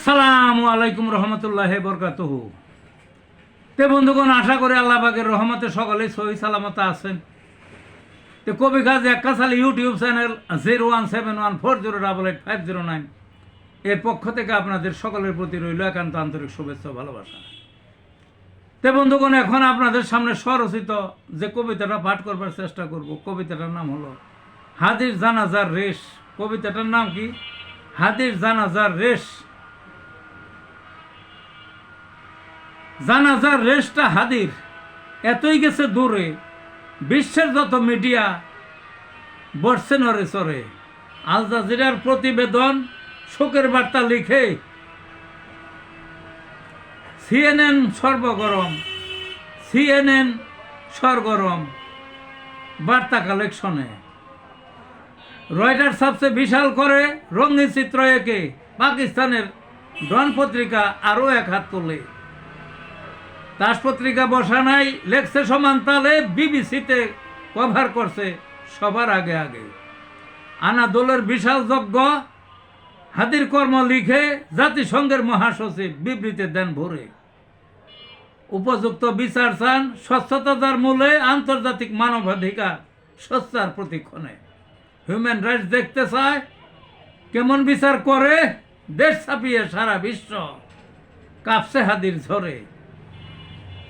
আসসালামু আলাইকুম রহমতুল্লাহি বরকাতুহু। তে বন্ধুগণ, আশা করি আল্লাহ পাকের রহমতে সকলেই সহি সালামত আছেন। তো কবি কাজী এক্কাশালী ইউটিউব চ্যানেল 017140885009 এর পক্ষ থেকে আপনাদের সকলের প্রতি রইল একান্ত আন্তরিক শুভেচ্ছা ও ভালোবাসা। তে বন্ধুগণ, এখন আপনাদের সামনে স্বরচিত যে কবিতাটা পাঠ করবার চেষ্টা করব, কবিতাটার নাম হলো হাদির জানাজার রেশ। কবিতাটার নাম কি? হাদির জানাজার রেশ। জানাজার রেশটা হাদির এতই গেছে দূরে, বিশ্বের যত মিডিয়া বসছে নরে চরে। আল জাজিরার প্রতিবেদন শোকের বার্তা লিখে সিএনএন সরগরম বার্তা কালেকশনে। রয়টার সবচেয়ে বিশাল করে রঙিন চিত্র একে পাকিস্তানের ডন পত্রিকা আরও এক হাত তোলে। তাস পত্রিকা বসা নাই, লেখছে সমান তালে, বিবিসিতে কভার করছে সবার আগে আগে। আনাদোলের বিশাল যজ্ঞ হাদির কর্ম লিখে জাতিসংঘের মহাসচিব বিবৃতি দেন ভরে। উপযুক্ত বিচার চান, স্বচ্ছতা যার মূলে, আন্তর্জাতিক মানবাধিকার স্বচ্ছার প্রতিক্ষণে। হিউম্যান রাইটস দেখতে চায় কেমন বিচার করে, দেশ ছাপিয়ে সারা বিশ্ব কাঁপছে হাদির ঝরে।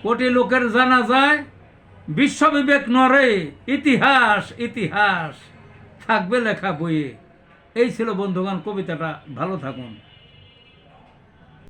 কোটি লোকের জানা যায় বিশ্ব বিবেক নরে, ইতিহাস ইতিহাস থাকবে লেখা বইয়ে। এই ছিল বন্ধুগণ কবিতাটা। ভালো থাকুন।